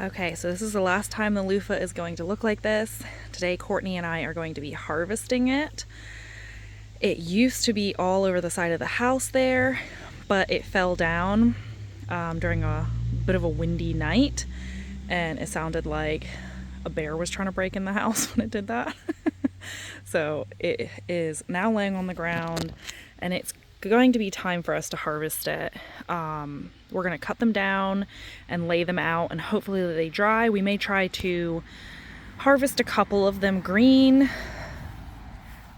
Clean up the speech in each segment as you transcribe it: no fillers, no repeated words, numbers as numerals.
Okay, so this is the last time the loofah is going to look like this. Today, Courtney and I are going to be harvesting it. It used to be all over the side of the house there, but it fell down during a bit of a windy night, and it sounded like a bear was trying to break in the house when it did that. So it is now laying on the ground, and it's going to be time for us to harvest it. We're going to cut them down and lay them out, and hopefully they dry. We may try to harvest a couple of them green,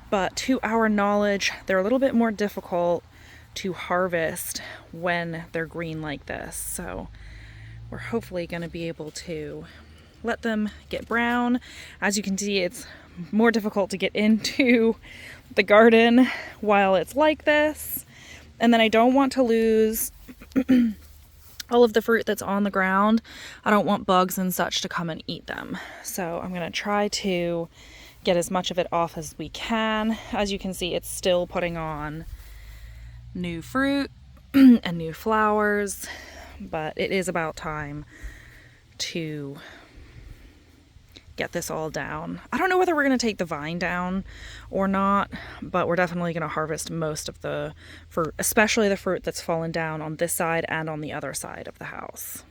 but to our knowledge, they're a little bit more difficult to harvest when they're green like this. So we're hopefully going to be able to let them get brown. As you can see, it's more difficult to get into the garden while it's like this. And then I don't want to lose all of the fruit that's on the ground. I don't want bugs and such to come and eat them. So I'm going to try to get as much of it off as we can. As you can see, it's still putting on new fruit and new flowers, but it is about time to get this all down. I don't know whether we're going to take the vine down or not, but we're definitely going to harvest most of the fruit, especially the fruit that's fallen down on this side and on the other side of the house.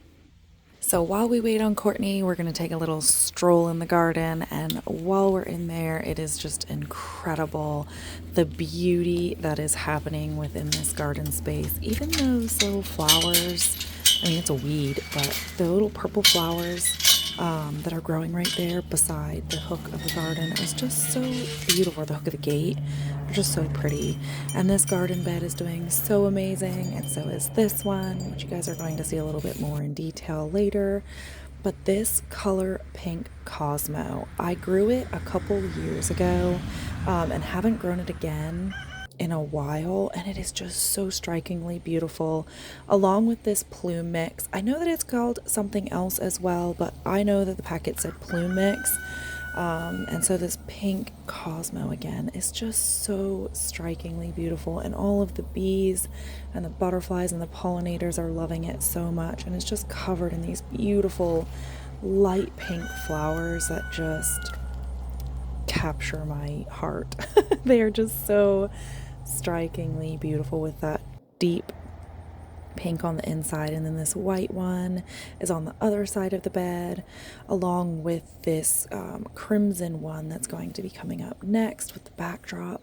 So while we wait on Courtney, we're going to take a little stroll in the garden, and while we're in there, it is just incredible the beauty that is happening within this garden space. Even those little flowers, I mean, it's a weed, but the little purple flowers that are growing right there beside the hook of the garden is just so beautiful. The hook of the gate are just so pretty. And this garden bed is doing so amazing, and so is this one, which you guys are going to see a little bit more in detail later. But this color pink Cosmo, I grew it a couple years ago and haven't grown it again in a while, and it is just so strikingly beautiful, along with this plume mix. I know that it's called something else as well, but I know that the packet said plume mix, and so this pink Cosmo again is just so strikingly beautiful, and all of the bees and the butterflies and the pollinators are loving it so much, and it's just covered in these beautiful light pink flowers that just capture my heart. They are just so strikingly beautiful with that deep pink on the inside, and then this white one is on the other side of the bed, along with this crimson one that's going to be coming up next, with the backdrop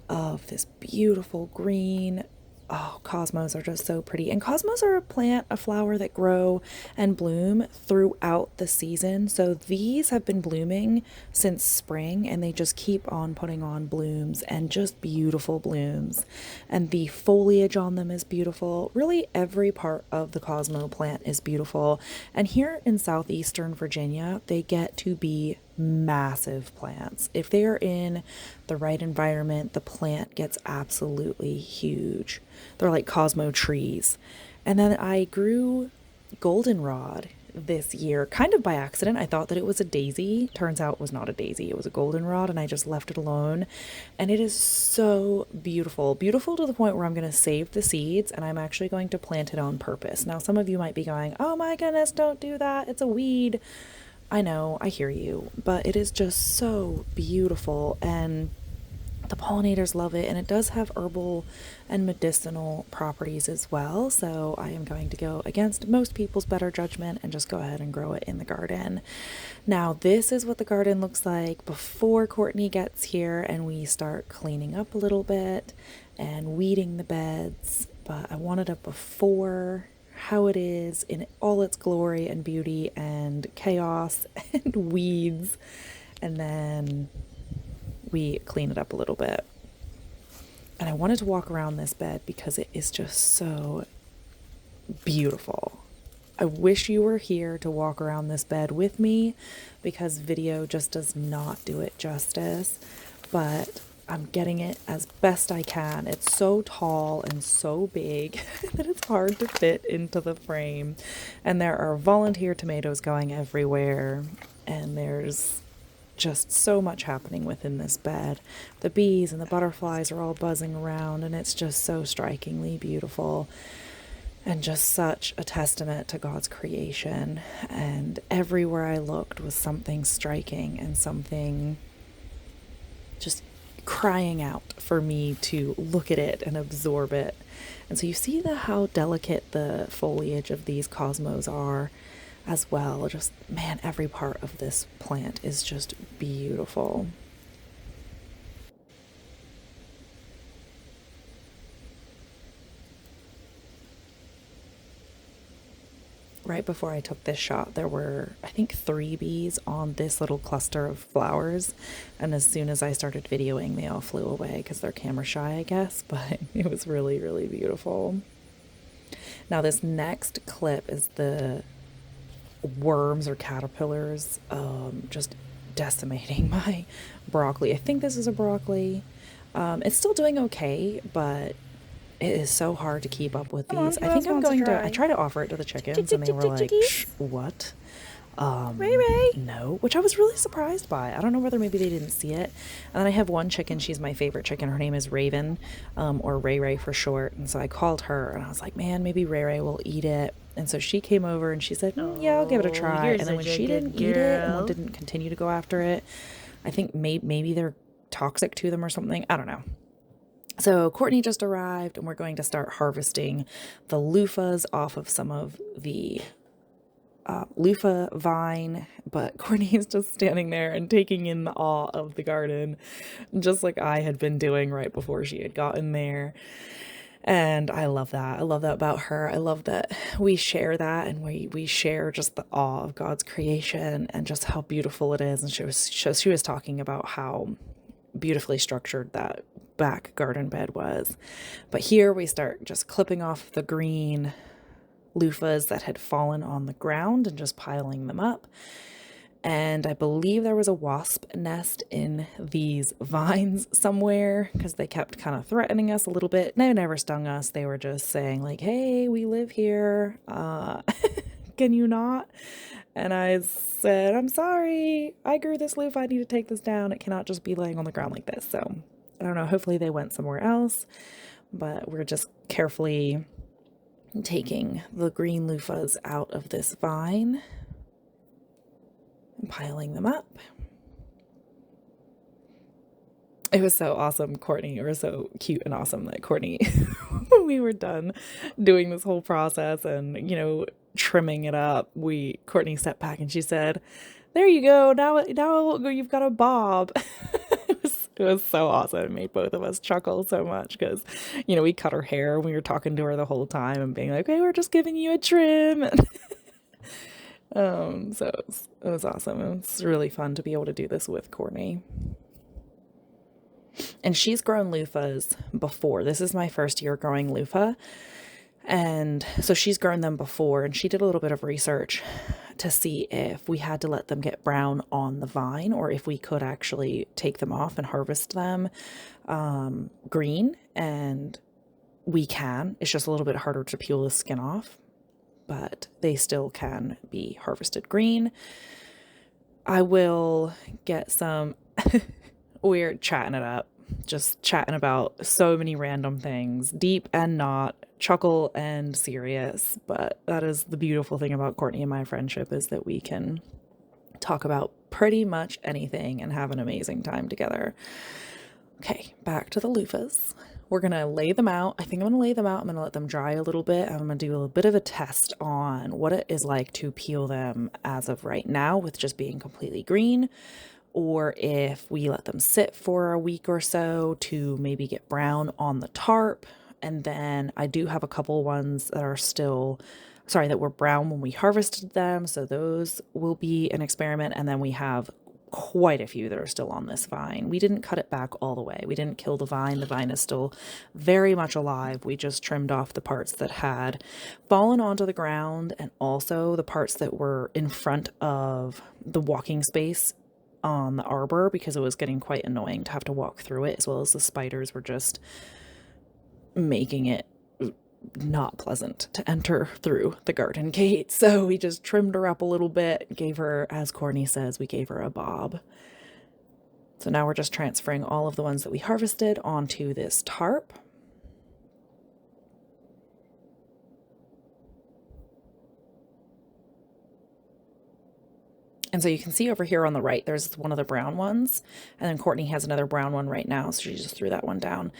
of this beautiful green. Oh, cosmos are just so pretty. And cosmos are a flower that grow and bloom throughout the season. So these have been blooming since spring, and they just keep on putting on blooms, and just beautiful blooms. And the foliage on them is beautiful. Really, every part of the cosmo plant is beautiful. And here in southeastern Virginia, they get to be massive plants. If they are in the right environment, the plant gets absolutely huge. They're like Cosmo trees. And then I grew goldenrod this year, kind of by accident. I thought that it was a daisy. Turns out it was not a daisy. It was a goldenrod, and I just left it alone. And it is so beautiful. Beautiful to the point where I'm going to save the seeds, and I'm actually going to plant it on purpose. Now, some of you might be going, "Oh my goodness, don't do that. It's a weed." I know, I hear you, but it is just so beautiful, and the pollinators love it, and it does have herbal and medicinal properties as well. So I am going to go against most people's better judgment and just go ahead and grow it in the garden. Now, this is what the garden looks like before Courtney gets here and we start cleaning up a little bit and weeding the beds. But I wanted it before, how it is in all its glory and beauty and chaos and weeds, and then we clean it up a little bit. And I wanted to walk around this bed because it is just so beautiful. I wish you were here to walk around this bed with me, because video just does not do it justice, but I'm getting it as best I can. It's so tall and so big that it's hard to fit into the frame. And there are volunteer tomatoes going everywhere. And there's just so much happening within this bed. The bees and the butterflies are all buzzing around, and it's just so strikingly beautiful. and just such a testament to God's creation. And everywhere I looked was something striking and something just crying out for me to look at it and absorb it. And so you see how delicate the foliage of these cosmos are as well. Just, man, every part of this plant is just beautiful. Right before I took this shot, there were, I think, 3 bees on this little cluster of flowers. And as soon as I started videoing, they all flew away because they're camera shy, I guess. But it was really, really beautiful. Now, this next clip is the worms or caterpillars just decimating my broccoli. I think this is a broccoli. It's still doing okay, but it is so hard to keep up with these. I think I'm going to, I tried to offer it to the chickens and they were like, what? Ray Ray. No, which I was really surprised by. I don't know whether maybe they didn't see it. And then I have one chicken. She's my favorite chicken. Her name is Raven, or Ray Ray for short. And so I called her and I was like, man, maybe Ray Ray will eat it. And so she came over and she said, yeah, I'll give it a try. And then when she didn't eat it and didn't continue to go after it, I think maybe they're toxic to them or something. I don't know. So Cortney just arrived and we're going to start harvesting the loofahs off of some of the loofah vine, but Cortney is just standing there and taking in the awe of the garden, just like I had been doing right before she had gotten there. And I love that. I love that about her. I love that we share that and we share just the awe of God's creation and just how beautiful it is. And she was talking about how beautifully structured that back garden bed was. But here we start just clipping off the green loofahs that had fallen on the ground and just piling them up. And I believe there was a wasp nest in these vines somewhere because they kept kind of threatening us a little bit. They never stung us. They were just saying like, hey, we live here. Can you not? And I said, I'm sorry. I grew this loofah. I need to take this down. It cannot just be laying on the ground like this. So I don't know. Hopefully they went somewhere else. But we're just carefully taking the green loofahs out of this vine and piling them up. It was so awesome, Cortney. It was so cute and awesome that Cortney, when we were done doing this whole process and, trimming it up, Cortney stepped back and she said, there you go. Now you've got a bob. It was so awesome. It made both of us chuckle so much because, we cut her hair and we were talking to her the whole time and being like, hey, we're just giving you a trim. So it was awesome. It was really fun to be able to do this with Cortney. And she's grown loofahs before. This is my first year growing loofah. And so she's grown them before, and she did a little bit of research to see if we had to let them get brown on the vine or if we could actually take them off and harvest them green. And we can. It's just a little bit harder to peel the skin off, but they still can be harvested green. I will get some... We're chatting it up, just chatting about so many random things, deep and not, chuckle and serious. But that is the beautiful thing about Cortney and my friendship, is that we can talk about pretty much anything and have an amazing time together. Okay, back to the loofahs. We're going to lay them out. I think I'm going to lay them out. I'm going to let them dry a little bit. I'm going to do a little bit of a test on what it is like to peel them as of right now with just being completely green, or if we let them sit for a week or so to maybe get brown on the tarp. And then I do have a couple ones that are still, that were brown when we harvested them. So those will be an experiment. And then we have quite a few that are still on this vine. We didn't cut it back all the way. We didn't kill the vine. The vine is still very much alive. We just trimmed off the parts that had fallen onto the ground and also the parts that were in front of the walking space on the arbor, because it was getting quite annoying to have to walk through it, as well as the spiders were just making it not pleasant to enter through the garden gate. So we just trimmed her up a little bit, gave her, as Cortney says, we gave her a bob. So now we're just transferring all of the ones that we harvested onto this tarp. And so you can see over here on the right, there's one of the brown ones. And then Courtney has another brown one right now. So she just threw that one down.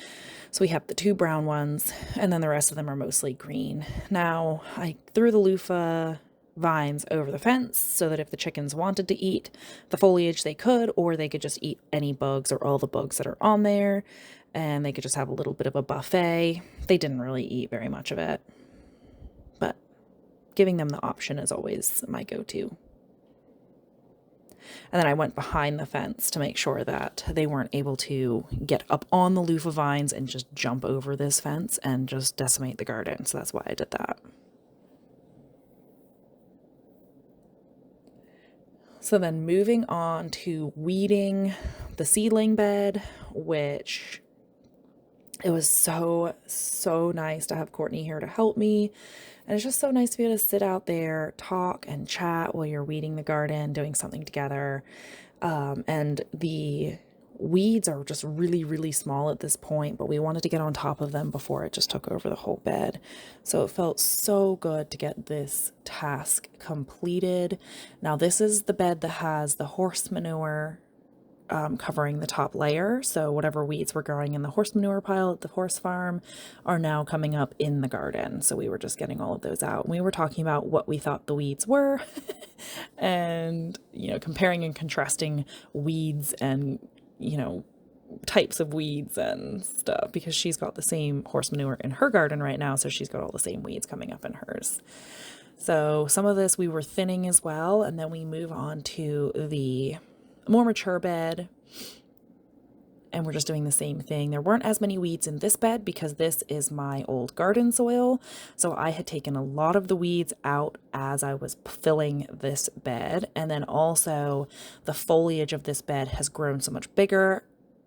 So we have the 2 brown ones, and then the rest of them are mostly green. Now, I threw the loofah vines over the fence so that if the chickens wanted to eat the foliage, they could, or they could just eat any bugs or all the bugs that are on there, and they could just have a little bit of a buffet. They didn't really eat very much of it, but giving them the option is always my go-to. And then I went behind the fence to make sure that they weren't able to get up on the loofah vines and just jump over this fence and just decimate the garden. So that's why I did that. So then moving on to weeding the seedling bed, which it was so nice to have Courtney here to help me. And it's just so nice to be able to sit out there, talk and chat while you're weeding the garden, doing something together. And the weeds are just really small at this point, but we wanted to get on top of them before it just took over the whole bed. So it felt so good to get this task completed. Now this is the bed that has the horse manure covering the top layer. So whatever weeds were growing in the horse manure pile at the horse farm are now coming up in the garden. So we were just getting all of those out. And we were talking about what we thought the weeds were and, comparing and contrasting weeds and, types of weeds and stuff, because she's got the same horse manure in her garden right now. So she's got all the same weeds coming up in hers. So some of this we were thinning as well. And then we move on to the more mature bed, and we're just doing the same thing. There weren't as many weeds in this bed because this is my old garden soil. So I had taken a lot of the weeds out as I was filling this bed. And then also the foliage of this bed has grown so much bigger.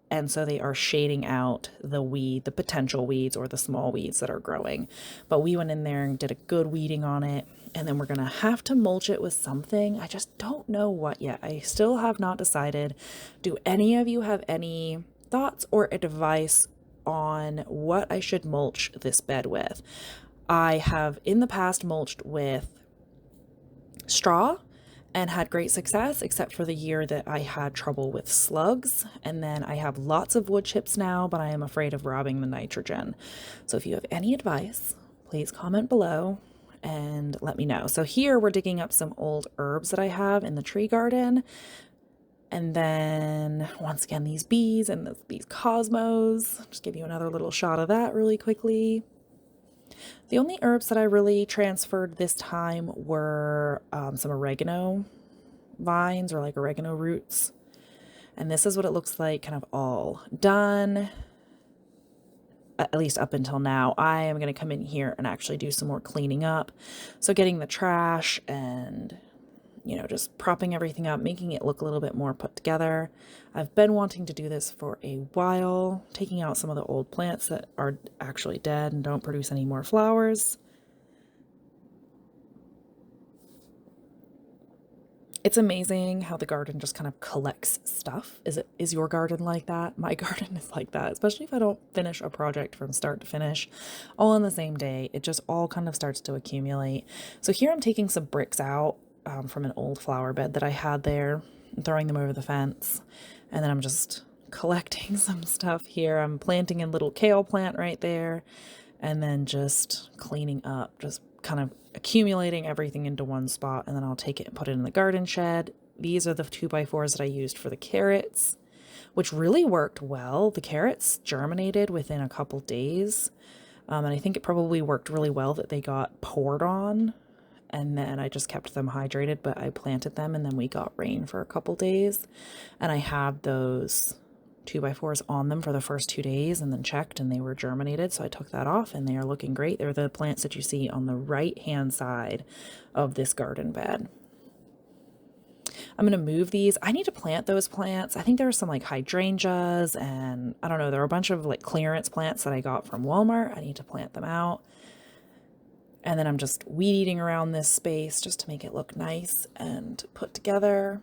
And so they are shading out the potential weeds or the small weeds that are growing. But we went in there and did a good weeding on it. And then we're going to have to mulch it with something. I just don't know what yet. I still have not decided. Do any of you have any thoughts or advice on what I should mulch this bed with? I have in the past mulched with straw and had great success, except for the year that I had trouble with slugs. And then I have lots of wood chips now, but I am afraid of robbing the nitrogen. So if you have any advice, please comment below and let me know. So here we're digging up some old herbs that I have in the tree garden. And then once again, these bees and these cosmos. Just give you another little shot of that really quickly. The only herbs that I really transferred this time were some oregano vines or like oregano roots. And this is what it looks like kind of all done. At least up until now. I am going to come in here and actually do some more cleaning up. So getting the trash and, just propping everything up, making it look a little bit more put together. I've been wanting to do this for a while, taking out some of the old plants that are actually dead and don't produce any more flowers. It's amazing how the garden just kind of collects stuff. Is your garden like that? My garden is like that, especially if I don't finish a project from start to finish all on the same day. It just all kind of starts to accumulate. So here I'm taking some bricks out from an old flower bed that I had there and throwing them over the fence. And then I'm just collecting some stuff here. I'm planting a little kale plant right there and then just cleaning up, just kind of accumulating everything into one spot, and then I'll take it and put it in the garden shed. These are the 2x4s that I used for the carrots, which really worked well. The carrots germinated within a couple days, and I think it probably worked really well that they got poured on, and then I just kept them hydrated, but I planted them, and then we got rain for a couple days, and I had those 2x4s on them for the first 2 days and then checked and they were germinated. So I took that off and they are looking great. They're the plants that you see on the right hand side of this garden bed. I'm going to move these. I need to plant those plants. I think there are some like hydrangeas and I don't know. There are a bunch of like clearance plants that I got from Walmart. I need to plant them out. And then I'm just weed eating around this space just to make it look nice and put together.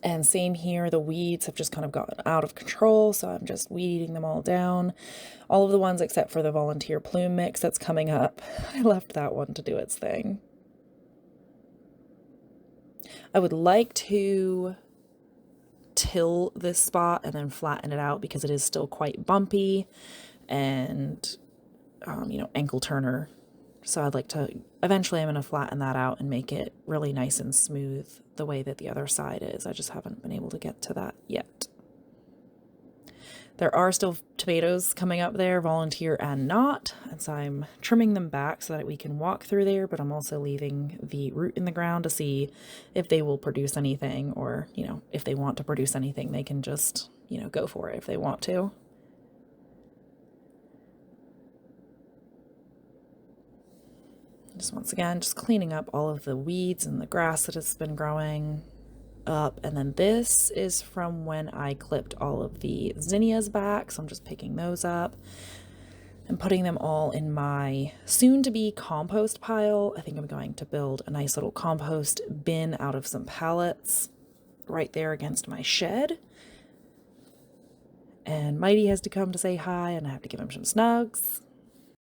And same here, the weeds have just kind of gotten out of control, so I'm just weed eating them all down. All of the ones except for the volunteer plume mix that's coming up. I left that one to do its thing. I would like to till this spot and then flatten it out because it is still quite bumpy and, ankle turner. So I'd like to, eventually I'm going to flatten that out and make it really nice and smooth the way that the other side is. I just haven't been able to get to that yet. There are still tomatoes coming up there, volunteer and not, and so I'm trimming them back so that we can walk through there, but I'm also leaving the root in the ground to see if they will produce anything, or, if they want to produce anything, they can just, go for it if they want to. Just once again, just cleaning up all of the weeds and the grass that has been growing up. And then this is from when I clipped all of the zinnias back, so I'm just picking those up and putting them all in my soon-to-be compost pile. I think I'm going to build a nice little compost bin out of some pallets right there against my shed. And Mighty has to come to say hi, and I have to give him some snugs.